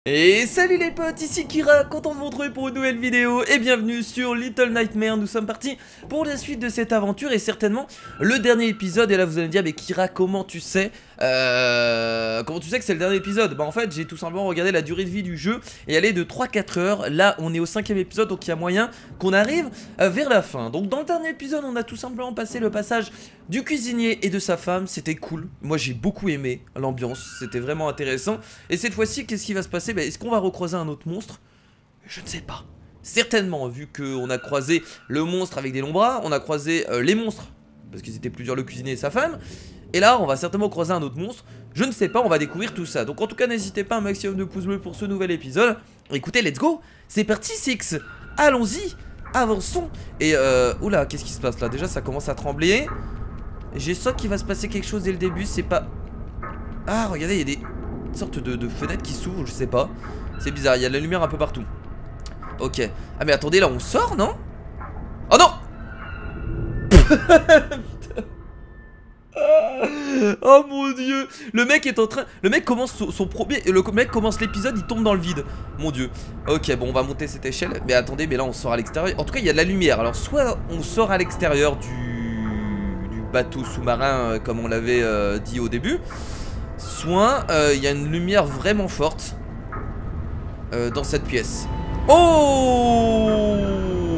Et salut les potes, ici Kira, content de vous retrouver pour une nouvelle vidéo et bienvenue sur Little Nightmares. Nous sommes partis pour la suite de cette aventure et certainement le dernier épisode. Et là vous allez me dire, mais Kira, comment tu sais que c'est le dernier épisode? Bah en fait j'ai tout simplement regardé la durée de vie du jeu et elle est de 3-4 heures. Là on est au 5ème épisode, donc il y a moyen qu'on arrive vers la fin. Donc dans le dernier épisode on a tout simplement passé le passage du cuisinier et de sa femme. C'était cool, moi j'ai beaucoup aimé l'ambiance, c'était vraiment intéressant. Et cette fois-ci qu'est-ce qui va se passer? Bah, est-ce qu'on va recroiser un autre monstre? Je ne sais pas. Certainement, vu qu'on a croisé le monstre avec des longs bras, on a croisé les monstres, parce qu'ils étaient plusieurs, le cuisinier et sa femme. Et là, on va certainement croiser un autre monstre. Je ne sais pas, on va découvrir tout ça. Donc en tout cas, n'hésitez pas, un maximum de pouces bleus pour ce nouvel épisode. Écoutez, let's go. C'est parti, Six. Allons-y. Avançons. Et oula, qu'est-ce qui se passe là? Déjà, ça commence à trembler. J'ai ça qu'il va se passer quelque chose dès le début. C'est pas... Ah, regardez, il y a des sortes de fenêtres qui s'ouvrent, je sais pas. C'est bizarre, il y a de la lumière un peu partout. Ok. Ah mais attendez, là on sort, non? Oh non. Oh mon dieu. Le mec est en train... Le mec commence son premier... Le mec commence l'épisode, il tombe dans le vide. Mon dieu. Ok, bon on va monter cette échelle. Mais attendez, mais là on sort à l'extérieur. En tout cas il y a de la lumière. Alors soit on sort à l'extérieur du bateau sous-marin comme on l'avait dit au début, soit il y a une lumière vraiment forte dans cette pièce. Oh,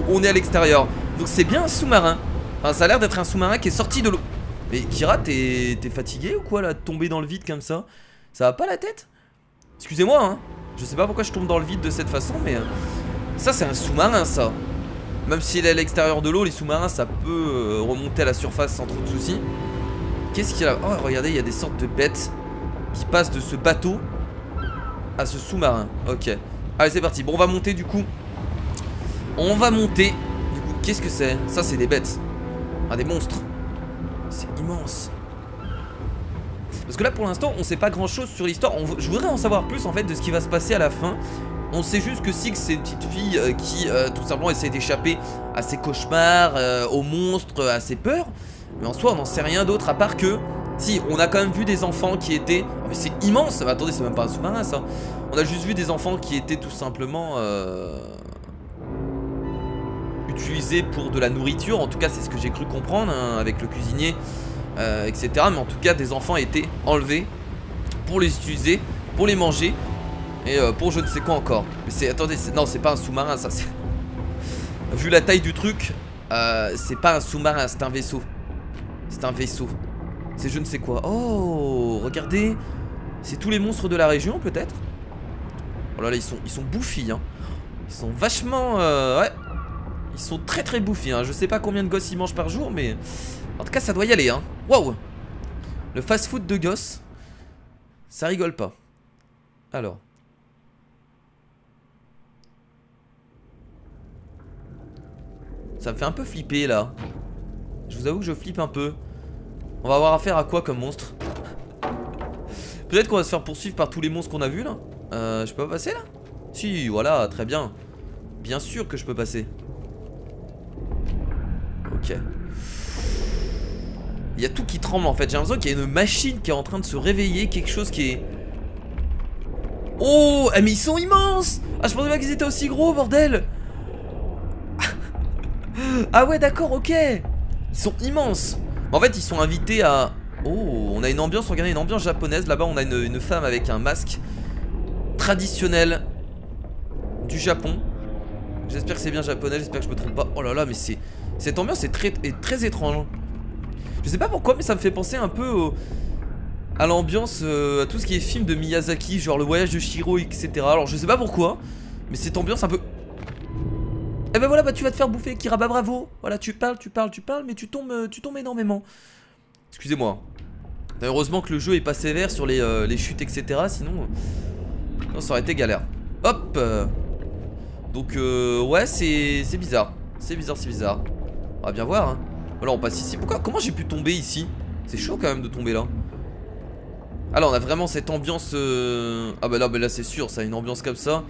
on est à l'extérieur. Donc c'est bien un sous-marin. Enfin ça a l'air d'être un sous-marin qui est sorti de l'eau. Mais Kira, t'es fatigué ou quoi là, de tomber dans le vide comme ça? Ça va pas la tête? Excusez-moi hein. Je sais pas pourquoi je tombe dans le vide de cette façon, mais ça c'est un sous-marin ça. Même s'il est à l'extérieur de l'eau, les sous-marins ça peut remonter à la surface sans trop de soucis. Qu'est-ce qu'il y a là? Oh regardez, il y a des sortes de bêtes qui passent de ce bateau à ce sous-marin. Ok. Allez c'est parti. Bon on va monter du coup. On va monter. Du coup qu'est-ce que c'est? Ça c'est des bêtes. Ah des monstres. C'est immense. Parce que là pour l'instant on sait pas grand chose sur l'histoire. Je voudrais en savoir plus en fait de ce qui va se passer à la fin. On sait juste que Six c'est une petite fille qui tout simplement essaie d'échapper à ses cauchemars, aux monstres, à ses peurs. Mais en soi on n'en sait rien d'autre à part que... Si, on a quand même vu des enfants qui étaient... Oh, mais c'est immense. Attendez, c'est même pas un sous-marin ça. On a juste vu des enfants qui étaient tout simplement utilisés pour de la nourriture. En tout cas c'est ce que j'ai cru comprendre hein, avec le cuisinier, etc. Mais en tout cas des enfants étaient enlevés pour les utiliser, pour les manger. Et pour je ne sais quoi encore. Mais c'est... Attendez, non c'est pas un sous-marin ça. Vu la taille du truc, c'est pas un sous-marin, c'est un vaisseau. C'est un vaisseau. C'est je ne sais quoi. Oh, regardez. C'est tous les monstres de la région peut-être. Oh là là, ils sont bouffis hein. Ils sont vachement ouais. Ils sont très très bouffis hein. Je sais pas combien de gosses ils mangent par jour, mais en tout cas ça doit y aller hein. Waouh. Le fast-food de gosses, ça rigole pas. Alors ça me fait un peu flipper là. Je vous avoue que je flippe un peu. On va avoir affaire à quoi comme monstre? Peut-être qu'on va se faire poursuivre par tous les monstres qu'on a vus là. Je peux pas passer là? Si, voilà, très bien. Bien sûr que je peux passer. Ok. Il y a tout qui tremble en fait. J'ai l'impression qu'il y a une machine qui est en train de se réveiller. Quelque chose qui est... Oh, mais ils sont immenses. Ah, je pensais pas qu'ils étaient aussi gros, bordel. Ah ouais, d'accord, ok. Ils sont immenses. En fait ils sont invités à... Oh, on a une ambiance, regardez, une ambiance japonaise. Là-bas on a une femme avec un masque traditionnel du Japon. J'espère que c'est bien japonais, j'espère que je me trompe pas. Oh là là, mais c'est... Cette ambiance est très étrange. Je sais pas pourquoi, mais ça me fait penser un peu à l'ambiance, à tout ce qui est film de Miyazaki, genre le voyage de Chihiro, etc. Alors je sais pas pourquoi, mais cette ambiance un peu... Eh ben voilà, bah tu vas te faire bouffer, Kira, bah bravo. Voilà, tu parles, mais tu tombes énormément. Excusez-moi. Heureusement que le jeu est pas sévère sur les chutes, etc. Sinon ça aurait été galère. Hop. Donc ouais, c'est bizarre. C'est bizarre. On va bien voir hein. Voilà, on passe ici. Comment j'ai pu tomber ici? C'est chaud quand même de tomber là. Alors on a vraiment cette ambiance Ah bah là c'est sûr, ça a une ambiance comme ça.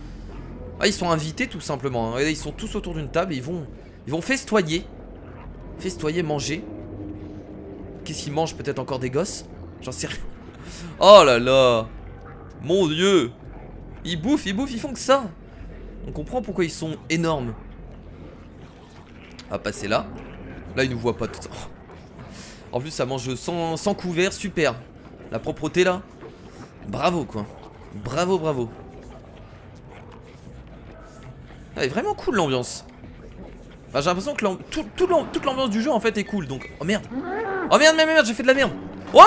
Ah ils sont invités tout simplement hein. Regardez, ils sont tous autour d'une table et ils vont festoyer. Festoyer, manger. Qu'est-ce qu'ils mangent? Peut-être encore des gosses? J'en sais rien. Oh là là. Mon dieu. Ils bouffent, ils font que ça. On comprend pourquoi ils sont énormes. On va passer là. Là, ils nous voient pas tout ça. En plus, ça mange sans couvert, super. La propreté là. Bravo quoi. Bravo, bravo. Elle est vraiment cool l'ambiance. Bah, j'ai l'impression que toute l'ambiance du jeu en fait est cool. Donc, oh merde. Oh merde, j'ai fait de la merde. Oh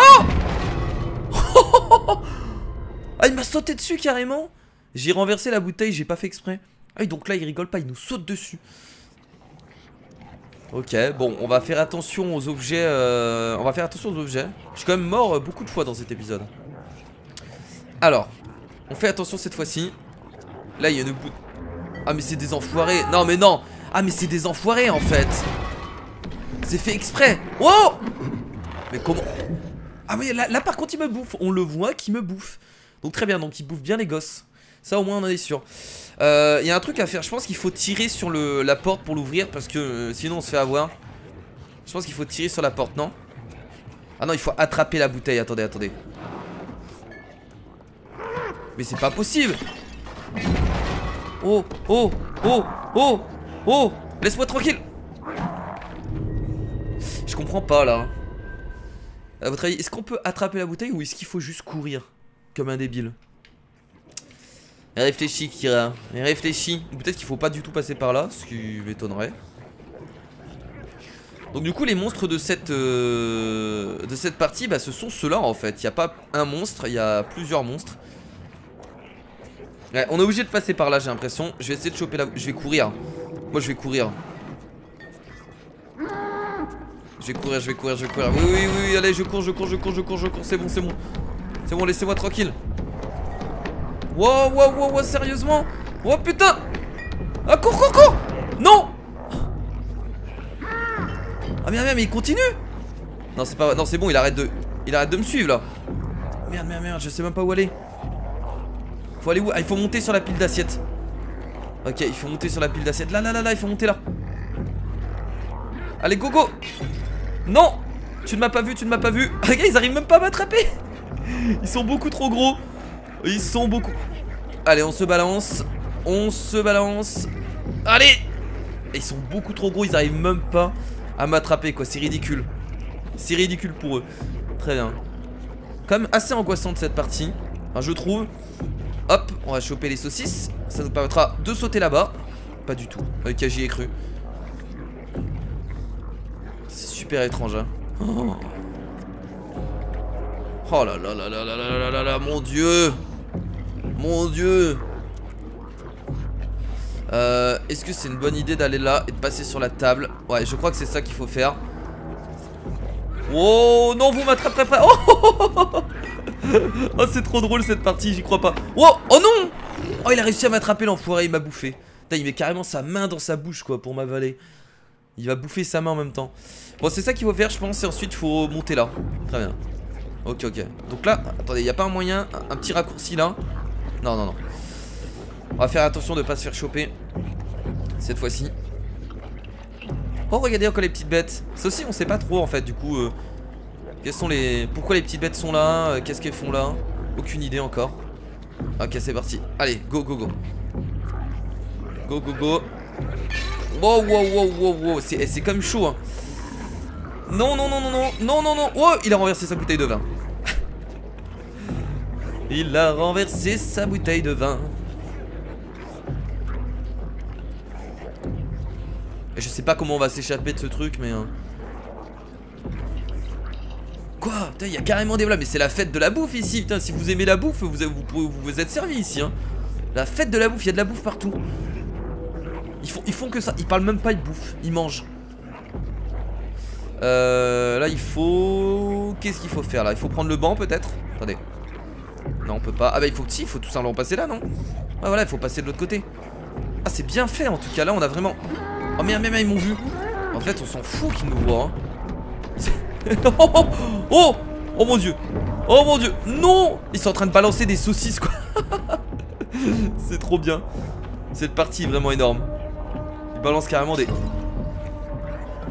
ah, il m'a sauté dessus carrément. J'ai renversé la bouteille, j'ai pas fait exprès. Ah oui, donc là il rigole pas, il nous saute dessus. Ok, bon, on va faire attention aux objets. On va faire attention aux objets. Je suis quand même mort beaucoup de fois dans cet épisode. Alors, on fait attention cette fois-ci. Là il y a une bout. Ah mais c'est des enfoirés. Non mais non. Ah mais c'est des enfoirés en fait. C'est fait exprès. Oh. Mais comment? Ah mais là par contre il me bouffe. On le voit qu'il me bouffe. Donc très bien, donc il bouffe bien les gosses. Ça au moins on en est sûr. Il y a un truc à faire. Je pense qu'il faut tirer sur la porte pour l'ouvrir. Parce que sinon on se fait avoir. Je pense qu'il faut tirer sur la porte, non? Ah non, il faut attraper la bouteille. Attendez, attendez. Mais c'est pas possible. Oh, oh, oh, oh, oh. Laisse-moi tranquille. Je comprends pas là. À votre avis, est-ce qu'on peut attraper la bouteille ou est-ce qu'il faut juste courir comme un débile? Réfléchis Kira, réfléchis. Peut-être qu'il faut pas du tout passer par là, ce qui m'étonnerait. Donc du coup les monstres de cette partie, bah, ce sont ceux-là en fait. Il n'y a pas un monstre, il y a plusieurs monstres. Ouais, on est obligé de passer par là, j'ai l'impression. Je vais essayer de choper la... Je vais courir. Moi je vais courir. Je vais courir, je vais courir, je vais courir. Oui, oui, oui, allez, je cours, je cours, je cours, je cours, je cours. C'est bon, c'est bon. C'est bon, laissez-moi tranquille. Wow, wow, wow, wow, sérieusement? Oh putain! Ah, cours, cours, cours! Non! Ah merde, merde, mais il continue! Non, c'est pas... Non, c'est bon, il arrête de me suivre là. Merde, merde, merde, je sais même pas où aller. Faut aller où? Ah, il faut monter sur la pile d'assiettes. Ok, il faut monter sur la pile d'assiettes. Là, là, là, là, il faut monter là. Allez, go, go! Non! Tu ne m'as pas vu, tu ne m'as pas vu. Ah, regarde, ils arrivent même pas à m'attraper. Ils sont beaucoup trop gros. Ils sont beaucoup... Allez, on se balance. On se balance. Allez! Et ils sont beaucoup trop gros, ils arrivent même pas à m'attraper quoi, c'est ridicule. C'est ridicule pour eux. Très bien. Quand même assez angoissante cette partie, enfin, je trouve. Hop, on va choper les saucisses. Ça nous permettra de sauter là-bas. Pas du tout, avec j'y ai cru. C'est super étrange hein. Oh, oh là là là là là là là là là, mon dieu. Mon dieu. Est-ce que c'est une bonne idée d'aller là et de passer sur la table? Ouais, je crois que c'est ça qu'il faut faire. Oh non, vous m'attraperez pas. Oh, oh c'est trop drôle cette partie, j'y crois pas. Oh, oh non. Oh, il a réussi à m'attraper l'enfoiré, il m'a bouffé. Putain, il met carrément sa main dans sa bouche quoi pour m'avaler. Il va bouffer sa main en même temps. Bon, c'est ça qu'il faut faire je pense et ensuite il faut monter là. Très bien. Ok, ok. Donc là, attendez, il n'y a pas un moyen, un petit raccourci là? Non, non, non. On va faire attention de ne pas se faire choper cette fois-ci. Oh, regardez encore les petites bêtes. Ça aussi, on sait pas trop en fait. Du coup, quelles sont les... pourquoi les petites bêtes sont là? Qu'est-ce qu'elles font là? Aucune idée encore. Ok, c'est parti. Allez, go, go, go. Go, go, go. Wow, wow, wow, wow, wow. C'est quand même chaud, hein. Non, non, non, non, non, non, non, non. Oh, il a renversé sa bouteille de vin. Il a renversé sa bouteille de vin. Je sais pas comment on va s'échapper de ce truc, mais... Quoi? Putain, il y a carrément des... Mais c'est la fête de la bouffe ici. Putain, si vous aimez la bouffe, vous êtes servi ici, hein. La fête de la bouffe, il y a de la bouffe partout. Ils font que ça. Ils parlent même pas, ils bouffent. Ils mangent. Là, il faut... Qu'est-ce qu'il faut faire, là? Il faut prendre le banc, peut-être? Attendez. Non, on peut pas. Ah bah, il faut que si, il faut tout simplement passer là, non? Ah, voilà, il faut passer de l'autre côté. Ah, c'est bien fait, en tout cas. Là, on a vraiment... Oh merde, merde, ils m'ont vu. En fait, on s'en fout qu'ils nous voient. Hein. Oh, oh, oh, oh mon dieu. Oh mon dieu. Non. Ils sont en train de balancer des saucisses, quoi. C'est trop bien. Cette partie est vraiment énorme. Ils balancent carrément des...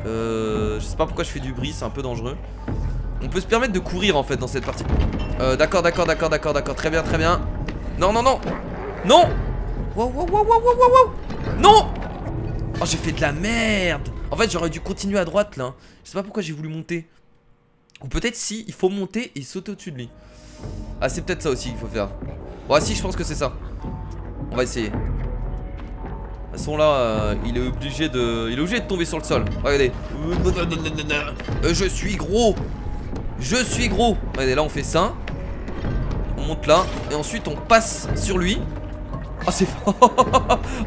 je sais pas pourquoi je fais du bruit, c'est un peu dangereux. On peut se permettre de courir en fait dans cette partie. D'accord, d'accord, d'accord, d'accord, d'accord. Très bien, très bien. Non, non, non. Non. Wow, wow, wow, wow, wow, wow. Non. Oh, j'ai fait de la merde. En fait, j'aurais dû continuer à droite là. Je sais pas pourquoi j'ai voulu monter. Ou peut-être si, il faut monter et sauter au-dessus de lui. Ah, c'est peut-être ça aussi qu'il faut faire. Ouais, si, je pense que c'est ça. On va essayer. De toute façon là, il est obligé de tomber sur le sol. Regardez. Je suis gros. Je suis gros. Regardez, là on fait ça. On monte là. Et ensuite on passe sur lui. Ah, c'est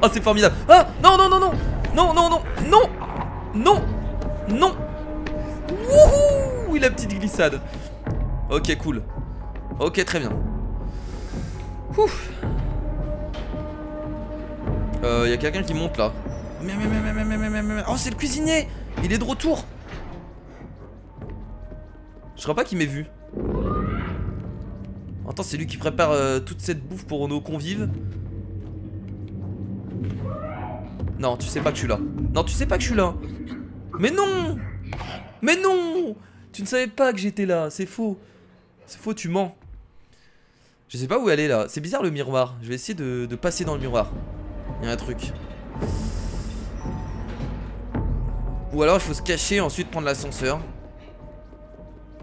ah, c'est formidable. Ah, non, non, non, non. Non, non, non. Non. Non. Non. Wouhou. La petite glissade. Ok, cool. Ok, très bien. Ouf. Y a quelqu'un qui monte là. Oh, c'est le cuisinier. Il est de retour. Je crois pas qu'il m'ait vu. Attends, c'est lui qui prépare toute cette bouffe pour nos convives. Non, tu sais pas que je suis là. Non, tu sais pas que je suis là. Mais non. Mais non. Tu ne savais pas que j'étais là. C'est faux. C'est faux, tu mens. Je sais pas où elle est là. C'est bizarre le miroir. Je vais essayer de passer dans le miroir. Il y a un truc. Ou alors il faut se cacher et ensuite prendre l'ascenseur.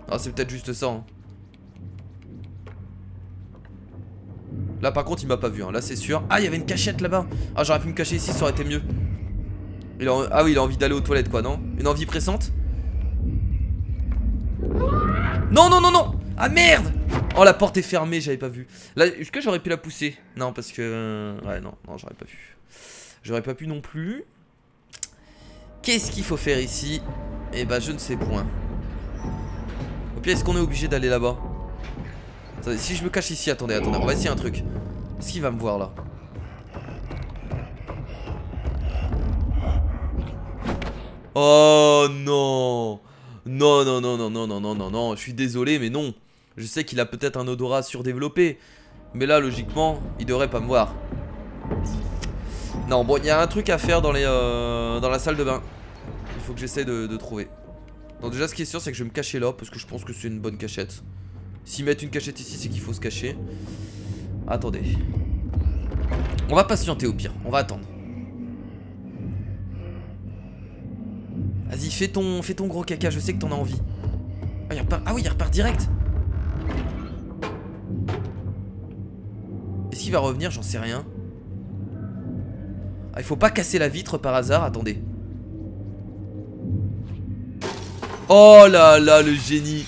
Ah, c'est peut-être juste ça, hein. Là par contre il m'a pas vu, hein. Là c'est sûr. Ah, il y avait une cachette là-bas. Ah, j'aurais pu me cacher ici, ça aurait été mieux. Ah oui, il a envie d'aller aux toilettes quoi, non? Une envie pressante. Non, non, non, non. Ah merde. Oh, la porte est fermée, j'avais pas vu. Là, est-ce que j'aurais pu la pousser? Non, parce que... Ouais, non, non, j'aurais pas pu. J'aurais pas pu non plus. Qu'est-ce qu'il faut faire ici? Eh bah, je ne sais point. Au pire, est-ce qu'on est obligé d'aller là-bas? Attendez, si je me cache ici, attendez, attendez, on va essayer un truc. Est-ce qu'il va me voir là? Oh non. Non, non, non, non, non, non, non, non, non, je suis désolé, mais non. Je sais qu'il a peut-être un odorat surdéveloppé. Mais là, logiquement, il devrait pas me voir. Non, bon, il y a un truc à faire dans la salle de bain. Il faut que j'essaie de trouver. Donc déjà, ce qui est sûr, c'est que je vais me cacher là, parce que je pense que c'est une bonne cachette. S'ils mettent une cachette ici, c'est qu'il faut se cacher. Attendez. On va patienter au pire, on va attendre. Vas-y, fais ton gros caca, je sais que t'en as envie. Ah, il repart. Ah oui, il repart direct. Est-ce qu'il va revenir? J'en sais rien. Ah, il faut pas casser la vitre par hasard, attendez. Oh là là, le génie.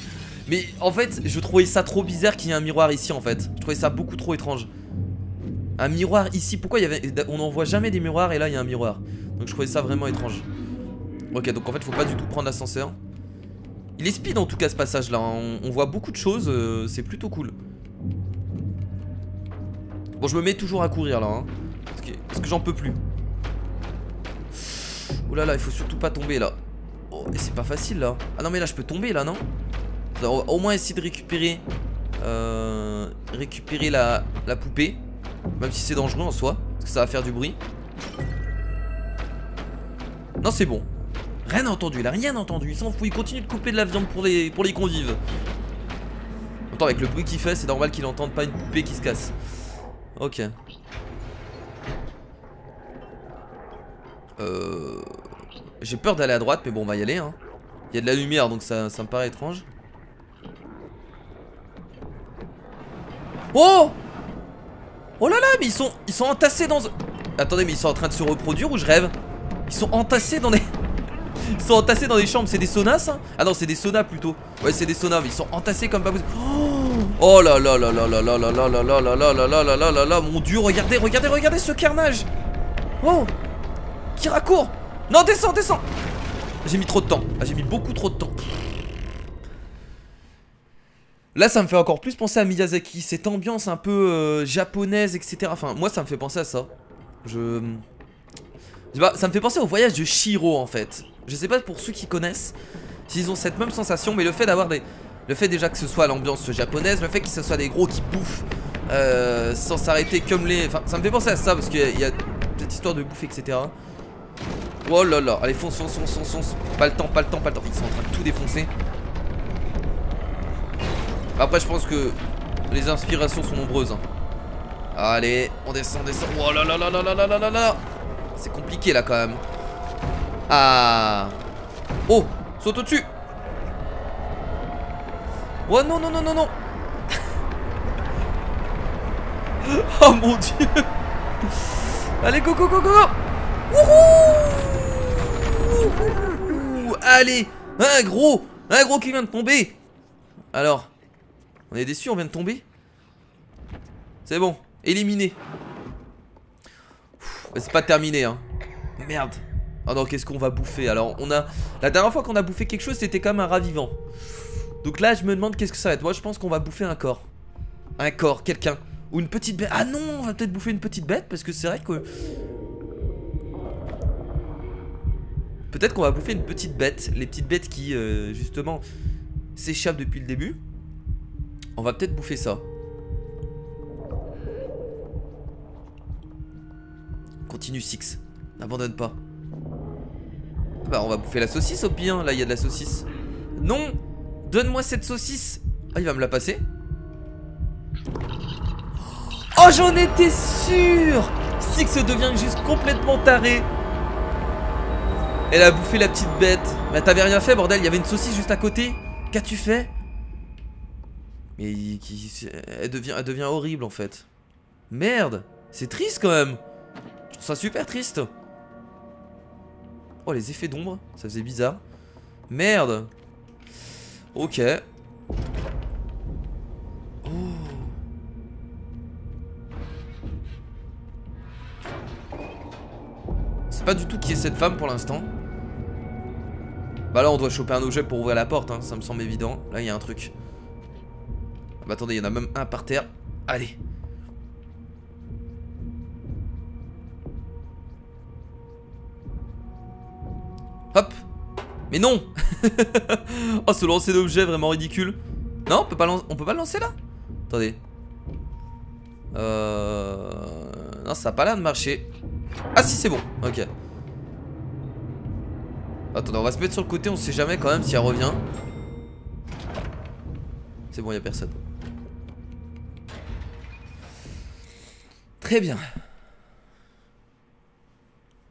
Mais en fait, je trouvais ça trop bizarre qu'il y ait un miroir ici en fait. Je trouvais ça beaucoup trop étrange. Un miroir ici, pourquoi il y avait... On n'en voit jamais des miroirs et là il y a un miroir. Donc je trouvais ça vraiment étrange. Ok, donc en fait faut pas du tout prendre l'ascenseur. Il est speed en tout cas ce passage là, hein. On voit beaucoup de choses, c'est plutôt cool. Bon, je me mets toujours à courir là, hein, parce que j'en peux plus. Oh là là, il faut surtout pas tomber là. Oh, et c'est pas facile là. Ah non mais là je peux tomber là, non? On va au moins essayer de récupérer la poupée. Même si c'est dangereux en soi, parce que ça va faire du bruit. Non, c'est bon. Rien entendu, il a rien entendu. Il s'en fout, il continue de couper de la viande pour les convives. Attends, avec le bruit qu'il fait, c'est normal qu'il entende pas une poupée qui se casse. Ok. J'ai peur d'aller à droite, mais bon, on va y aller, hein. Il y a de la lumière, donc ça me paraît étrange. Oh! Oh là là, mais ils sont entassés dans... Attendez, mais ils sont en train de se reproduire ou je rêve? Ils sont entassés dans des... Ils sont entassés dans des chambres, c'est des saunas ça? Ah non, c'est des saunas plutôt. Ouais, c'est des saunas, mais ils sont entassés comme pas possible. Oh là là là là là là là là là là là là là là là là là là. Mon dieu, regardez, regardez, regardez ce carnage. Oh, qui raccourt. Non, descends, descends. J'ai mis trop de temps. Ah, j'ai mis beaucoup trop de temps. Là, ça me fait encore plus penser à Miyazaki. Cette ambiance un peu japonaise, etc. Enfin, moi, ça me fait penser à ça. Ça me fait penser au voyage de Chihiro, en fait. Je sais pas pour ceux qui connaissent s'ils ont cette même sensation, mais le fait d'avoir des... Le fait déjà que ce soit l'ambiance japonaise, le fait que ce soit des gros qui bouffent sans s'arrêter comme les... Enfin, ça me fait penser à ça, parce qu'il y a cette histoire de bouffe, etc. Oh là là, allez, fonce, fonce, fonce, fonce, fonce. Pas le temps, pas le temps, pas le temps. Ils sont en train de tout défoncer. Après, je pense que les inspirations sont nombreuses, hein. Allez, on descend, on descend. Oh là là là là là là là là là. C'est compliqué là quand même. Ah. Oh, saute au-dessus. Oh non, non, non, non, non. Oh mon dieu. Allez, go, go, go, go, go. Wouhou. Allez, un gros qui vient de tomber. Alors, on est déçus, on vient de tomber. C'est bon, éliminé. C'est pas terminé, hein. Merde. Oh non, qu'est-ce qu'on va bouffer? Alors, on a... La dernière fois qu'on a bouffé quelque chose, c'était comme un rat vivant. Donc là, je me demande qu'est-ce que ça va être. Moi, je pense qu'on va bouffer un corps. Un corps, quelqu'un. Ou une petite bête. Ah non, on va peut-être bouffer une petite bête. Parce que c'est vrai que... Peut-être qu'on va bouffer une petite bête. Les petites bêtes qui, justement, s'échappent depuis le début. On va peut-être bouffer ça. Continue, Six. N'abandonne pas. Bah, on va bouffer la saucisse au pire. Là, il y a de la saucisse. Non! Donne-moi cette saucisse. Ah, il va me la passer. Oh, j'en étais sûr. Six devient juste complètement taré. Elle a bouffé la petite bête. Mais t'avais rien fait, bordel. Il y avait une saucisse juste à côté. Qu'as-tu fait? Mais elle devient horrible en fait. Merde. C'est triste quand même. Je trouve ça super triste. Oh, les effets d'ombre. Ça faisait bizarre. Merde. Ok. Oh. C'est pas du tout qui est cette femme pour l'instant. Bah là on doit choper un objet pour ouvrir la porte, hein. Ça me semble évident. Là il y a un truc. Bah attendez, il y en a même un par terre. Allez. Hop. Mais non. Oh, ce lancer d'objet vraiment ridicule. Non, on peut pas le lancer là. Attendez. Non, ça a pas l'air de marcher. Ah si, c'est bon, ok. Attendez, on va se mettre sur le côté, on sait jamais quand même si elle revient. C'est bon, il y a personne. Très bien.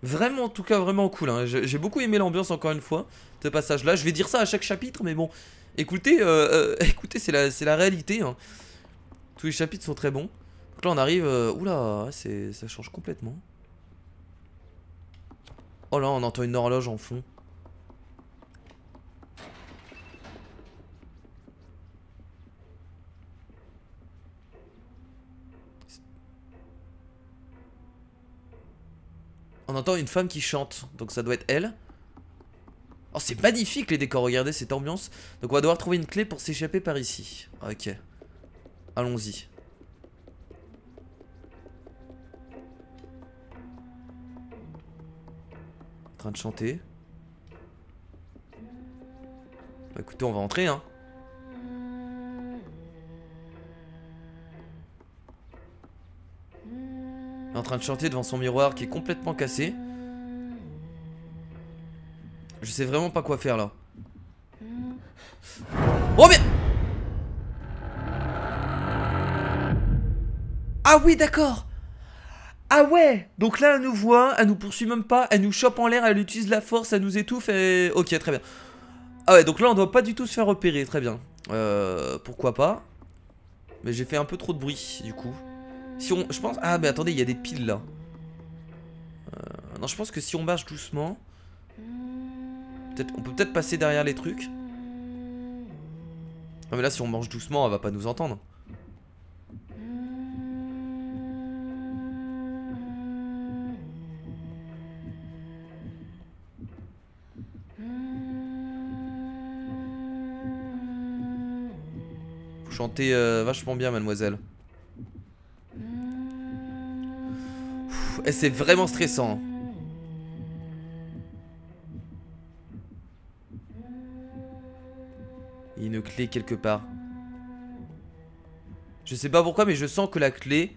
Vraiment, en tout cas, vraiment cool, hein. J'ai beaucoup aimé l'ambiance encore une fois. Ce passage là, je vais dire ça à chaque chapitre. Mais bon, écoutez, écoutez, c'est la réalité, hein. Tous les chapitres sont très bons. Donc là on arrive, oula, ça change complètement. Oh là, on entend une horloge en fond. On entend une femme qui chante, donc ça doit être elle. Oh, c'est magnifique les décors, regardez cette ambiance. Donc on va devoir trouver une clé pour s'échapper par ici. Ok. Allons-y. En train de chanter. Bah écoutez, on va entrer, hein. En train de chanter devant son miroir qui est complètement cassé. Je sais vraiment pas quoi faire là. Oh mais... Ah oui, d'accord. Ah ouais. Donc là elle nous voit, elle nous poursuit même pas, elle nous chope en l'air, elle utilise la force, elle nous étouffe et... Ok, très bien. Ah ouais, donc là on doit pas du tout se faire repérer, très bien. Pourquoi pas. Mais j'ai fait un peu trop de bruit du coup. Si on... Je pense... Ah mais attendez, il y a des piles là. Non, je pense que si on marche doucement... On peut peut-être passer derrière les trucs. Non mais là si on marche doucement, elle va pas nous entendre. Vous chantez vachement bien, mademoiselle. Et c'est vraiment stressant. Il y a une clé quelque part. Je sais pas pourquoi, mais je sens que la clé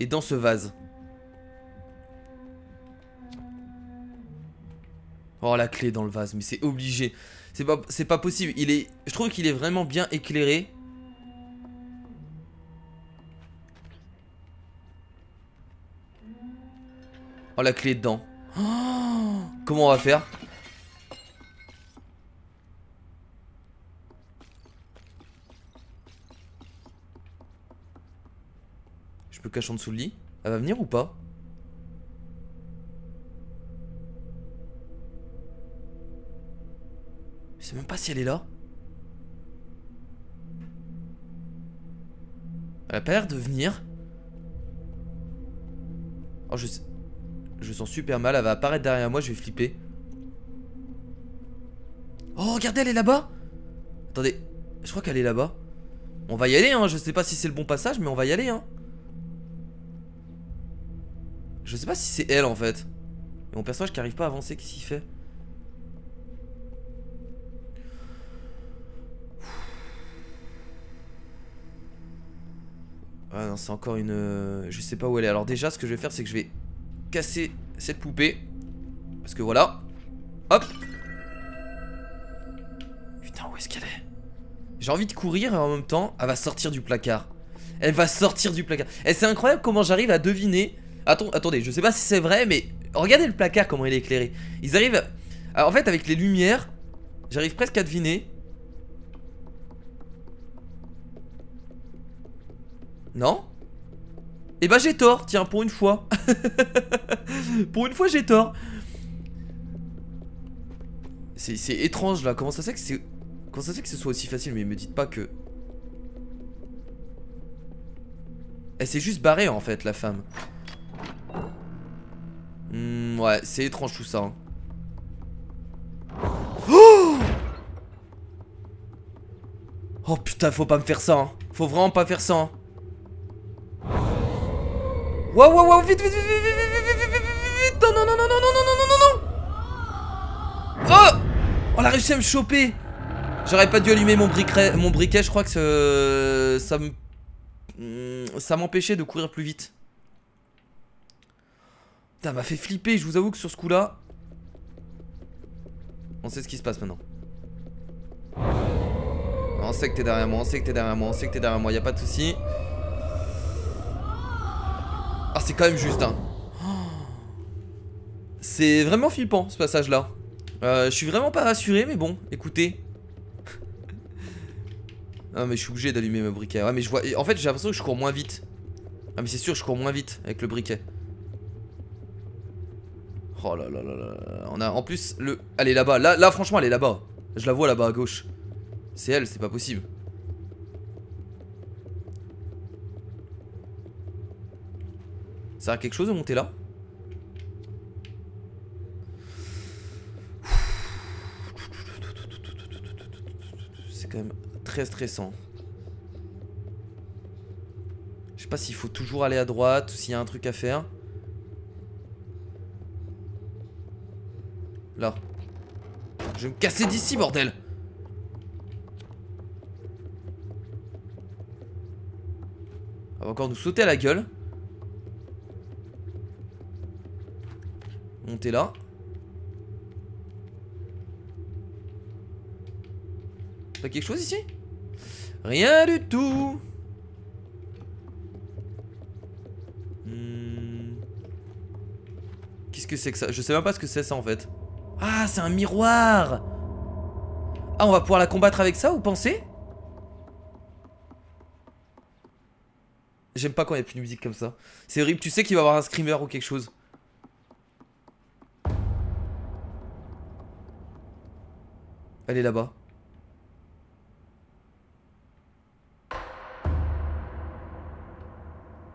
est dans ce vase. Oh, la clé dans le vase, mais c'est obligé. C'est pas possible. Je trouve qu'il est vraiment bien éclairé. Oh, la clé est dedans. Oh, comment on va faire? Je peux cacher en dessous le lit. Elle va venir ou pas? Je sais même pas si elle est là. Elle a pas l'air de venir. Oh, je sens super mal. Elle va apparaître derrière moi. Je vais flipper. Oh, regardez, elle est là-bas. Attendez, je crois qu'elle est là-bas. On va y aller, hein. Je sais pas si c'est le bon passage, mais on va y aller, hein. Je sais pas si c'est elle en fait. Et mon personnage qui arrive pas à avancer, qu'est-ce qu'il fait? Ah non, c'est encore une... Je sais pas où elle est. Alors déjà, ce que je vais faire, c'est que je vais casser cette poupée. Parce que voilà. Hop. Putain, où est-ce qu'elle est? J'ai envie de courir et en même temps, elle va sortir du placard. Elle va sortir du placard. Et c'est incroyable comment j'arrive à deviner... Attendez, je sais pas si c'est vrai, mais regardez le placard, comment il est éclairé. Ils arrivent... Alors, en fait, avec les lumières, j'arrive presque à deviner. Non? Eh bah j'ai tort, tiens, pour une fois. Pour une fois, j'ai tort. C'est étrange, là. Comment ça se fait que c'est... Comment ça se fait que ce soit aussi facile? Mais me dites pas que... Elle s'est juste barrée, en fait, la femme. Ouais, c'est étrange tout ça. Hein. Oh putain, faut pas me faire ça. Hein. Faut vraiment pas faire ça. Hein. Waouh, waouh, waouh, vite, vite, vite, vite, vite, vite, vite, vite. Non, non, non, non, non, non, non, non, non, non. Oh, oh, elle a réussi à me choper. J'aurais pas dû allumer mon briquet, je crois que ça m'empêchait de courir plus vite. Putain, m'a fait flipper, je vous avoue que sur ce coup-là... On sait ce qui se passe maintenant. On sait que t'es derrière moi, on sait que t'es derrière moi, on sait que t'es derrière moi, y'a pas de soucis. Ah, c'est quand même juste, hein. C'est vraiment flippant, ce passage-là. Je suis vraiment pas rassuré, mais bon, écoutez. Ah, mais je suis obligé d'allumer mon briquet. Ouais, mais je vois... En fait, j'ai l'impression que je cours moins vite. Ah, mais c'est sûr, je cours moins vite avec le briquet. Oh là là là là. On a en plus le... Elle est là-bas. Là, franchement, elle est là-bas. Je la vois là-bas à gauche. C'est elle, c'est pas possible. Ça sert à quelque chose de monter là? C'est quand même très stressant. Je sais pas s'il faut toujours aller à droite ou s'il y a un truc à faire. Là. Je vais me casser d'ici, bordel. Elle va encore nous sauter à la gueule. Monter là. T'as quelque chose ici? Rien du tout. Qu'est-ce que c'est que ça? Je sais même pas ce que c'est ça en fait. Ah, c'est un miroir. Ah, on va pouvoir la combattre avec ça, vous pensez? J'aime pas quand il n'y a plus de musique comme ça. C'est horrible, tu sais qu'il va y avoir un screamer ou quelque chose. Elle est là-bas.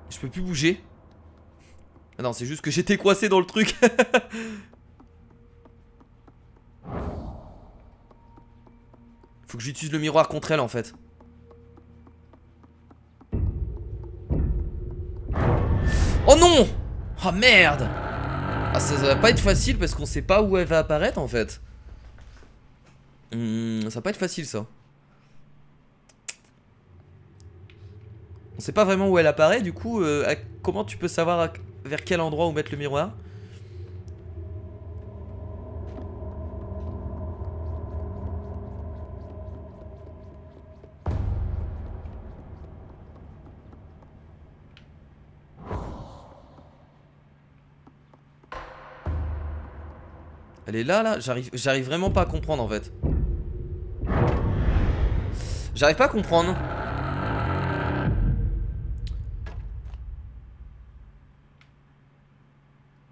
Je peux plus bouger. Ah non, c'est juste que j'étais coincé dans le truc. Faut que j'utilise le miroir contre elle en fait. Oh non! Oh merde! Ah, ça va pas être facile parce qu'on sait pas où elle va apparaître en fait. Ça va pas être facile ça. On sait pas vraiment où elle apparaît, du coup, comment tu peux savoir vers quel endroit où mettre le miroir? Elle est là, là. J'arrive vraiment pas à comprendre en fait. J'arrive pas à comprendre.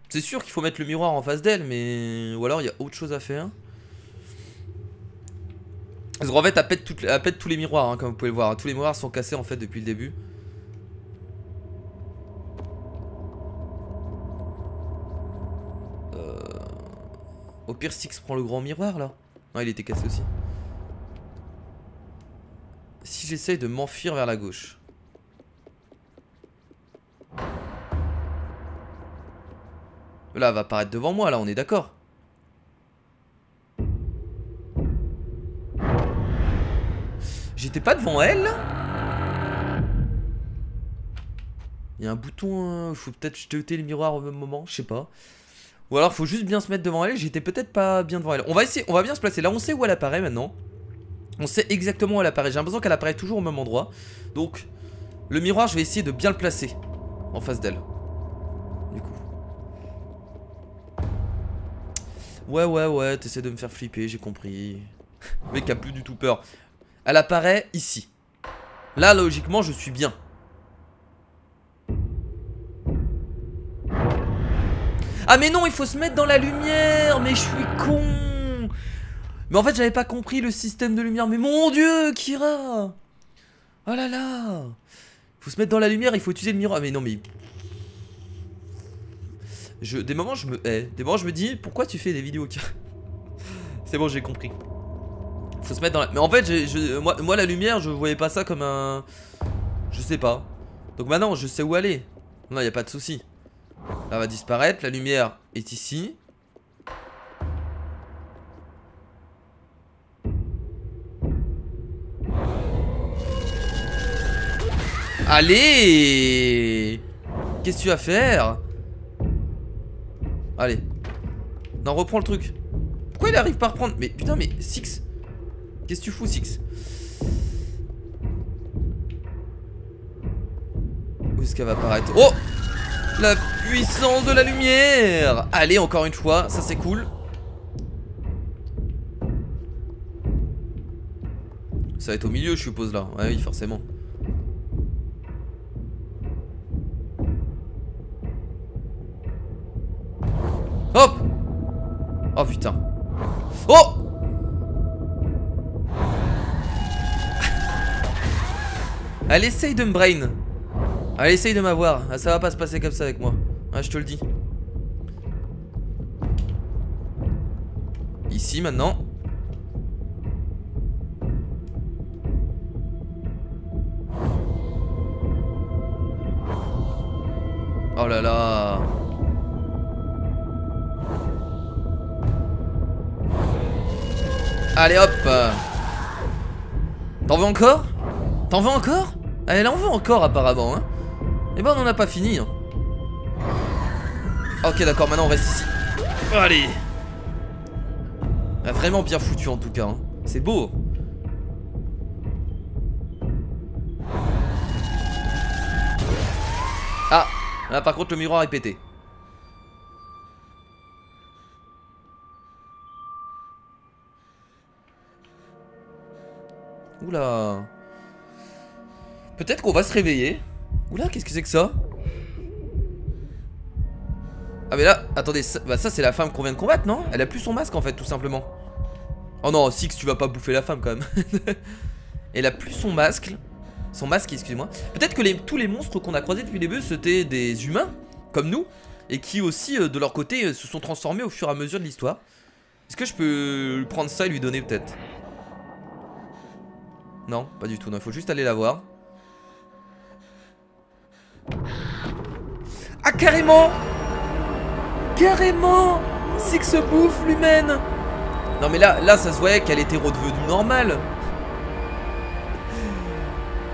C'est sûr qu'il faut mettre le miroir en face d'elle, mais... Ou alors il y a autre chose à faire. Parce qu'en fait, elle pète tous les miroirs, hein, comme vous pouvez le voir. Tous les miroirs sont cassés en fait depuis le début. Au pire, Six prend le grand miroir là. Non, il était cassé aussi. Si j'essaye de m'enfuir vers la gauche. Là, elle va apparaître devant moi, là, on est d'accord. J'étais pas devant elle là. Il y a un bouton, faut peut-être jeter le miroir au même moment, je sais pas. Ou alors faut juste bien se mettre devant elle, j'étais peut-être pas bien devant elle. On va essayer, on va bien se placer, là on sait où elle apparaît maintenant. On sait exactement où elle apparaît, j'ai l'impression qu'elle apparaît toujours au même endroit. Donc, le miroir je vais essayer de bien le placer en face d'elle. Du coup. Ouais, t'essaies de me faire flipper, j'ai compris. Le mec a plus du tout peur. Elle apparaît ici. Là, logiquement, je suis bien. Ah mais non, il faut se mettre dans la lumière. Mais je suis con. Mais en fait, j'avais pas compris le système de lumière. Mais mon dieu, Kira. Oh là là. Faut se mettre dans la lumière, il faut utiliser le miroir. Ah mais non, mais... Des moments, je me dis, pourquoi tu fais des vidéos, Kira? C'est bon, j'ai compris. Faut se mettre dans la... Mais en fait, moi, la lumière, je voyais pas ça comme un... Je sais pas. Donc maintenant, je sais où aller. Non, y a pas de souci. Là, elle va disparaître. La lumière est ici. Allez! Qu'est-ce que tu vas faire? Allez. Non, reprends le truc. Pourquoi il arrive pas à reprendre? Mais putain, mais Six. Qu'est-ce que tu fous, Six? Où est-ce qu'elle va apparaître? Oh! La puissance de la lumière! Allez, encore une fois, ça c'est cool. Ça va être au milieu, je suppose, là. Ouais, oui, forcément. Hop! Oh putain. Oh! Elle essaye de me brain. Elle essaye de m'avoir. Ah, ça va pas se passer comme ça avec moi. Ah, je te le dis. Ici maintenant. Oh là là. Allez hop. T'en veux encore? T'en veux encore? Elle en veut encore apparemment, hein. Et ben on en a pas fini, hein. Ok d'accord, maintenant on reste ici. Allez. Ah, vraiment bien foutu en tout cas, hein. C'est beau. Ah, là par contre le miroir est pété. Oula. Peut-être qu'on va se réveiller. Oula, qu'est-ce que c'est que ça? Ah mais là, attendez, ça c'est la femme qu'on vient de combattre, non? Elle a plus son masque en fait, tout simplement. Oh non, Six, tu vas pas bouffer la femme quand même. Elle a plus son masque. Son masque, excusez-moi. Peut-être que tous les monstres qu'on a croisés depuis le début, c'était des humains, comme nous. Et qui aussi, de leur côté, se sont transformés au fur et à mesure de l'histoire. Est-ce que je peux lui prendre ça et lui donner peut-être? Non, pas du tout, non, il faut juste aller la voir. Ah carrément! Carrément! Six bouffe l'humaine! Non mais là ça se voyait qu'elle était redevenue normale.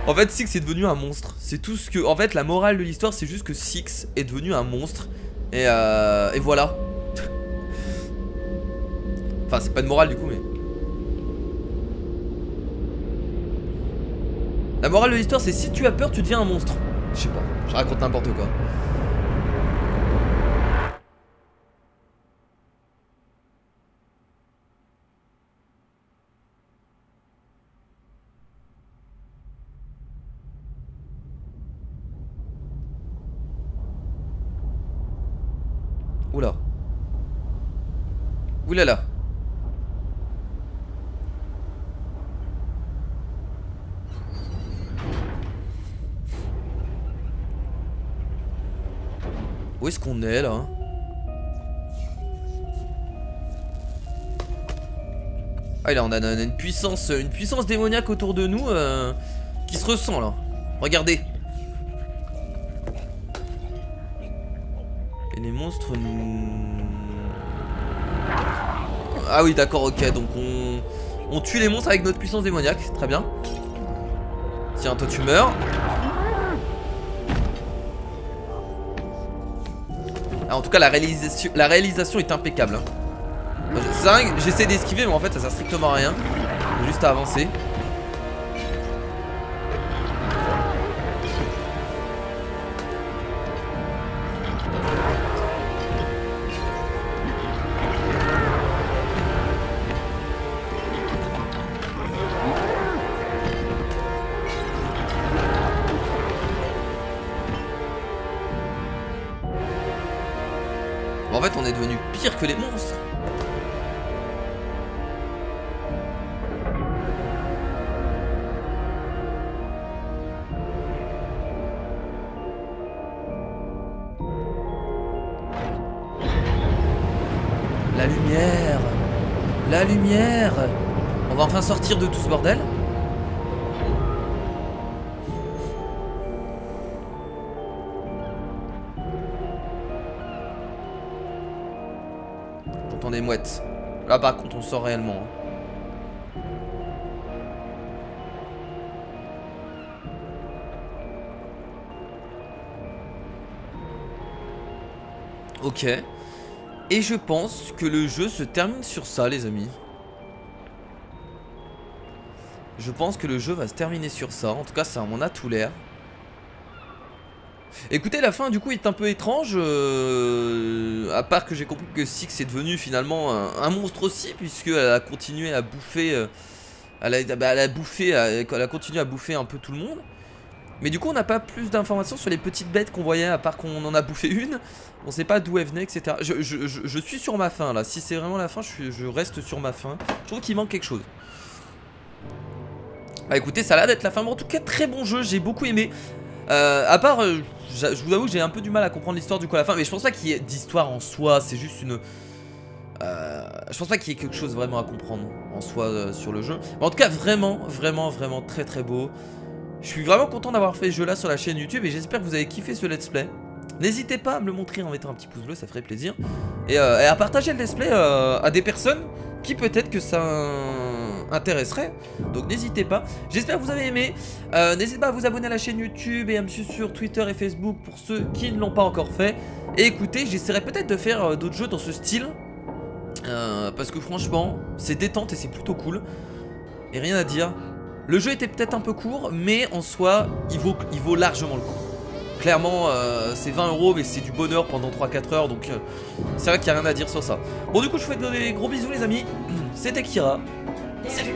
En fait Six est devenu un monstre. C'est tout ce que... En fait la morale de l'histoire c'est juste que Six est devenu un monstre. Et voilà. Enfin c'est pas de morale du coup mais... La morale de l'histoire c'est si tu as peur tu deviens un monstre. Je sais pas, je raconte n'importe quoi. Oula. Oulala. Où est-ce qu'on est là? Ah là on a une puissance démoniaque autour de nous qui se ressent là. Regardez. Et les monstres nous... Ah oui d'accord, ok, donc on tue les monstres avec notre puissance démoniaque, très bien. Tiens, toi tu meurs. Ah, en tout cas la réalisation est impeccable hein. C'est vrai que j'essaie d'esquiver mais en fait ça sert strictement à rien. Juste à avancer. En fait on est devenu pire que les monstres. La lumière. La lumière. On va enfin sortir de tout ce bordel. J'entends des mouettes. Là par contre on sort réellement. Ok. Et je pense que le jeu se termine sur ça les amis. Je pense que le jeu va se terminer sur ça. En tout cas ça en a tout l'air. Écoutez, la fin du coup est un peu étrange, à part que j'ai compris que Six est devenu finalement un monstre aussi, puisqu'elle a continué à bouffer, elle a continué à bouffer un peu tout le monde. Mais du coup on n'a pas plus d'informations sur les petites bêtes qu'on voyait, à part qu'on en a bouffé une. On sait pas d'où elle venait, etc. Je suis sur ma faim là, si c'est vraiment la fin, je reste sur ma faim. Je trouve qu'il manque quelque chose. Bah écoutez, ça a l'air d'être la fin, mais en tout cas très bon jeu, j'ai beaucoup aimé. À part, je vous avoue que j'ai un peu du mal à comprendre l'histoire du coup à la fin, mais je pense pas qu'il y ait d'histoire en soi, c'est juste une... je pense pas qu'il y ait quelque chose vraiment à comprendre en soi sur le jeu. Mais en tout cas vraiment très très beau. Je suis vraiment content d'avoir fait ce jeu là sur la chaîne YouTube et j'espère que vous avez kiffé ce let's play. N'hésitez pas à me le montrer en mettant un petit pouce bleu, ça ferait plaisir. Et à partager le let's play à des personnes qui peut-être que ça intéresserait. Donc n'hésitez pas. J'espère que vous avez aimé. N'hésitez pas à vous abonner à la chaîne YouTube et à me suivre sur Twitter et Facebook pour ceux qui ne l'ont pas encore fait. Et écoutez, j'essaierai peut-être de faire d'autres jeux dans ce style. Parce que franchement, c'est détente et c'est plutôt cool. Et rien à dire. Le jeu était peut-être un peu court, mais en soi, il vaut largement le coup. Clairement, c'est 20 € mais c'est du bonheur pendant 3-4 heures, donc c'est vrai qu'il n'y a rien à dire sur ça. Bon, du coup, je vous fais des gros bisous les amis. C'était Kira. Salut.